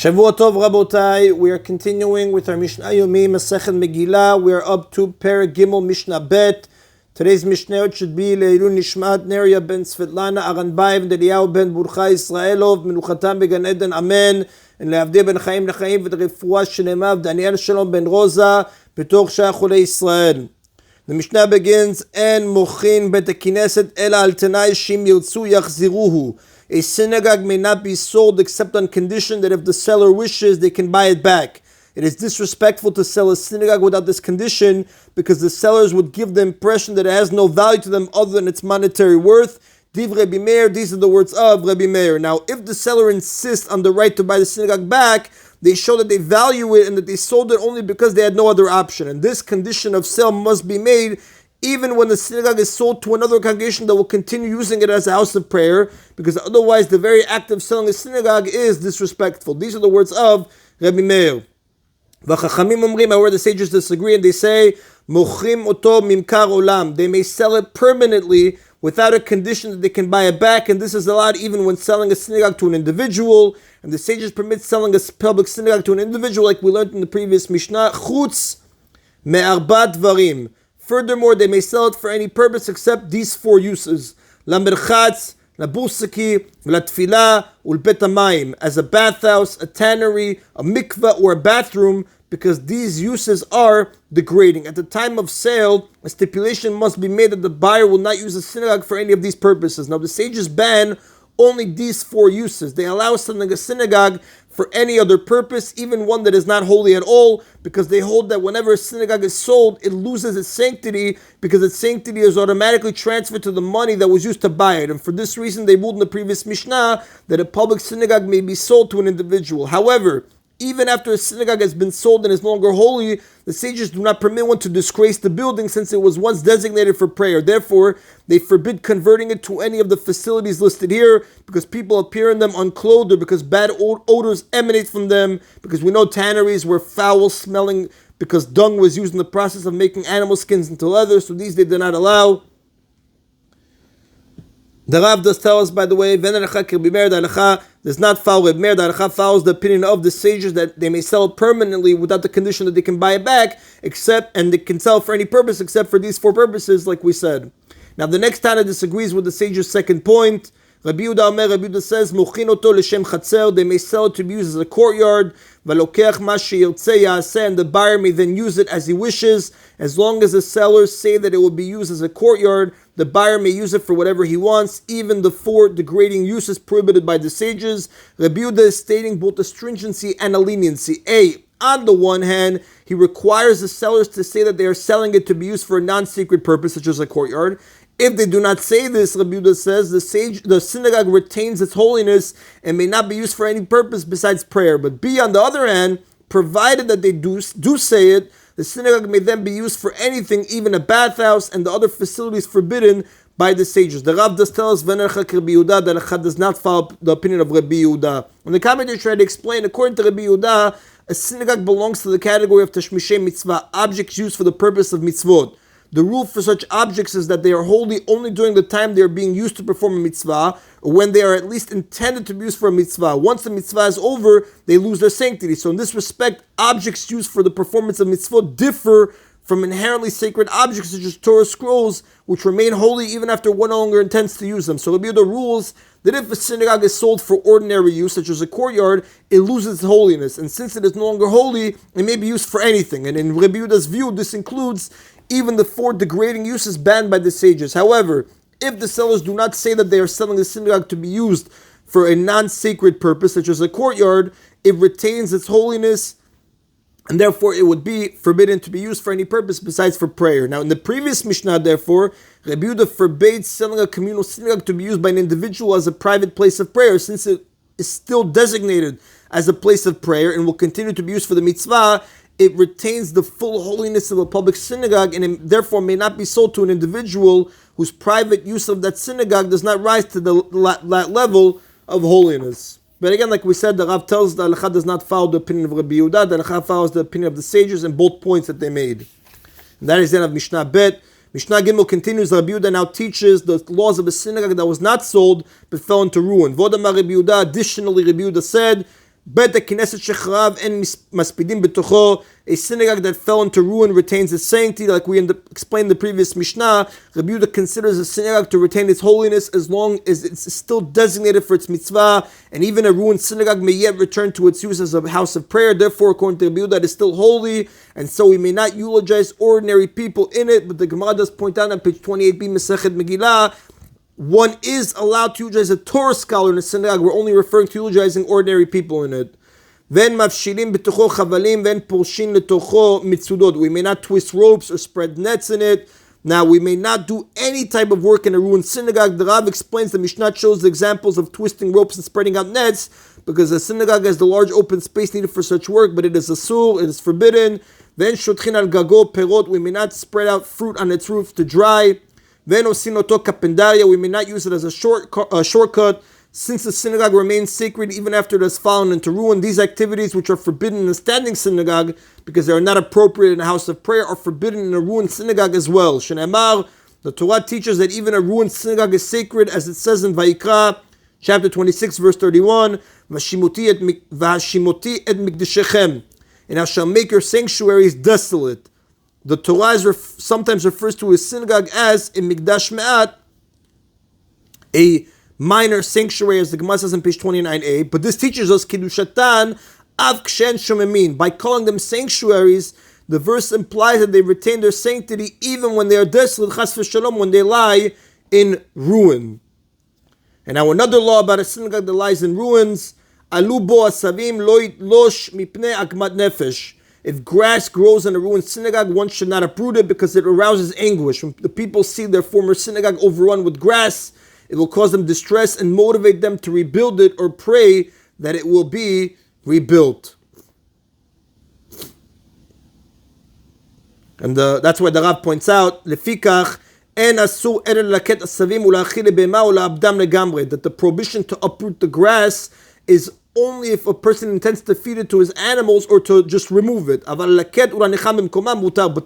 Shavua Tov Rabotai, we are continuing with our Mishna Yomi, Masechet Megillah. We are up to Perek Gimel Mishnah Bet. Today's Mishnah should be Leilun Nishmat Neria ben Svetlana Aranbayev Eliyahu ben Burcha Israelov Menuchatam began Eden Amen and Leavdei ben Chaim Lechaim v'Refuah Shnemav Daniel Shalom ben Rosa B'toch Shach Chulei Israel. The Mishnah begins and Mochin Bet HaKnesset Ela Al Tanai Shim Yirtzu Yachziruhu. A synagogue may not be sold except on condition that if the seller wishes, they can buy it back. It is disrespectful to sell a synagogue without this condition because the sellers would give the impression that it has no value to them other than its monetary worth. Div Rabbi Meir, these are the words of Rabbi Meir. Now, if the seller insists on the right to buy the synagogue back, they show that they value it and that they sold it only because they had no other option. And this condition of sale must be made even when the synagogue is sold to another congregation that will continue using it as a house of prayer, because otherwise the very act of selling a synagogue is disrespectful. These are the words of Rabbi Meir. V'chachamim omrim, however, the sages disagree and they say, Mochrim oto mimkar olam. They may sell it permanently without a condition that they can buy it back, and this is allowed even when selling a synagogue to an individual. And the sages permit selling a public synagogue to an individual, like we learned in the previous Mishnah, chutz me'arba dvarim. Furthermore, they may sell it for any purpose except these four uses: lamerchatz, labusaki, latfilah, ulbet hamayim, as a bathhouse, a tannery, a mikveh, or a bathroom, because these uses are degrading. At the time of sale, a stipulation must be made that the buyer will not use the synagogue for any of these purposes. Now, the sages ban only these four uses. They allow selling a synagogue for any other purpose, even one that is not holy at all, because they hold that whenever a synagogue is sold, it loses its sanctity, because its sanctity is automatically transferred to the money that was used to buy it. And for this reason, they ruled in the previous Mishnah that a public synagogue may be sold to an individual. However, even after a synagogue has been sold and is no longer holy, the sages do not permit one to disgrace the building since it was once designated for prayer. Therefore, they forbid converting it to any of the facilities listed here because people appear in them unclothed or because bad odors emanate from them, because we know tanneries were foul-smelling because dung was used in the process of making animal skins into leather, so these they did not allow. The Rav does tell us, by the way, the halacha does not follow Reb Meir. The halacha follows the opinion of the sages that they may sell it permanently without the condition that they can buy it back, and they can sell it for any purpose except for these four purposes, like we said. Now, the next Tana disagrees with the sages' second point. Rabbi Yehuda says, Mochin oto l'shem chatzer, they may sell it to be used as a courtyard, v'lokeach ma sheyirtzeh ya'aseh, and the buyer may then use it as he wishes. As long as the sellers say that it will be used as a courtyard, the buyer may use it for whatever he wants, even the four degrading uses prohibited by the sages. Rabbi Yehuda is stating both a stringency and a leniency. On the one hand, he requires the sellers to say that they are selling it to be used for a non-sacred purpose, such as a courtyard. If they do not say this, Rabbi Yehuda says, the synagogue retains its holiness and may not be used for any purpose besides prayer. But B, on the other hand, provided that they do say it, the synagogue may then be used for anything, even a bathhouse and the other facilities forbidden by the sages. The Rav does tell us, V'nerchak Rabbi Yehuda, that Echad does not follow the opinion of Rabbi Yehuda. And the commentators try to explain, according to Rabbi Yehuda, a synagogue belongs to the category of Tashmishei Mitzvah, objects used for the purpose of mitzvot. The rule for such objects is that they are holy only during the time they are being used to perform a mitzvah, or when they are at least intended to be used for a mitzvah. Once the mitzvah is over, they lose their sanctity. So in this respect, objects used for the performance of mitzvah differ from inherently sacred objects such as Torah scrolls, which remain holy even after one no longer intends to use them. So Rabbi Yehuda rules that if a synagogue is sold for ordinary use, such as a courtyard, it loses its holiness. And since it is no longer holy, it may be used for anything. And in Rabbi Yehuda's view, this includes even the four degrading uses banned by the sages. However, if the sellers do not say that they are selling the synagogue to be used for a non-sacred purpose, such as a courtyard, it retains its holiness, and therefore it would be forbidden to be used for any purpose besides for prayer. Now, in the previous Mishnah, therefore, Rabbi Yehuda forbade selling a communal synagogue to be used by an individual as a private place of prayer, since it is still designated as a place of prayer and will continue to be used for the mitzvah. It retains the full holiness of a public synagogue and it therefore may not be sold to an individual whose private use of that synagogue does not rise to that level of holiness. But again, like we said, the Rav tells the halacha does not follow the opinion of Rabbi Yehuda. The halacha follows the opinion of the sages in both points that they made. And that is the end of Mishnah Bet. Mishnah Gimel continues. Rabbi Yehuda now teaches the laws of a synagogue that was not sold but fell into ruin. Vodamar Rabbi Yehuda. Additionally, Rabbi Yehuda said, Bet Knesset Shechrav and Maspidim B'tocho, a synagogue that fell into ruin retains its sanctity, like we explained in the previous Mishnah. Rabbi Yehuda considers a synagogue to retain its holiness as long as it's still designated for its mitzvah, and even a ruined synagogue may yet return to its use as a house of prayer. Therefore, according to Rabbi Yehuda, it is still holy, and so we may not eulogize ordinary people in it. But the Gemara does point out on page 28b Masechet Megillah, one is allowed to eulogize a Torah scholar in a synagogue. We're only referring to eulogizing ordinary people in it. Then mafshilim b'tocho chavalim, then polshin letocho mitzudot. We may not twist ropes or spread nets in it. Now, we may not do any type of work in a ruined synagogue. The Rav explains the Mishnah shows the examples of twisting ropes and spreading out nets because a synagogue has the large open space needed for such work, but it is asur, it is forbidden. Then shotchin al gago perot. We may not spread out fruit on its roof to dry. Then osinoto kapendaria, we may not use it as a shortcut, since the synagogue remains sacred even after it has fallen into ruin. These activities, which are forbidden in a standing synagogue because they are not appropriate in a house of prayer, are forbidden in a ruined synagogue as well. Shenemar, the Torah teaches that even a ruined synagogue is sacred, as it says in Vayikra, chapter 26, verse 31, Vashimoti et mikdeshechem, and I shall make your sanctuaries desolate. The Torah sometimes refers to a synagogue as a mikdash me'at, a minor sanctuary, as the Gemara says in page 29a. But this teaches us kidushatan av kshen shomemin. By calling them sanctuaries, the verse implies that they retain their sanctity even when they are desolate, chas v'shalom, when they lie in ruin. And now another law about a synagogue that lies in ruins: alu bo asavim lo yitlosh mipnei akmat nefesh. If grass grows in a ruined synagogue, one should not uproot it because it arouses anguish. When the people see their former synagogue overrun with grass, it will cause them distress and motivate them to rebuild it or pray that it will be rebuilt. And that's why the Rav points out, Lefikach, en asu eren laket asavim ulachile bema ulaabdam legamre, that the prohibition to uproot the grass is only if a person intends to feed it to his animals or to just remove it. But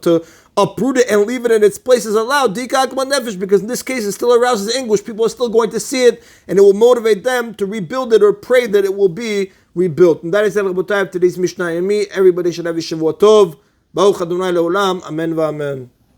to uproot it and leave it in its place is allowed, because in this case it still arouses anguish. People are still going to see it, and it will motivate them to rebuild it or pray that it will be rebuilt. And that is today's Mishna Yomi. Everybody should have a Shavua Tov. Baruch Adonai Leolam. Amen v'amen.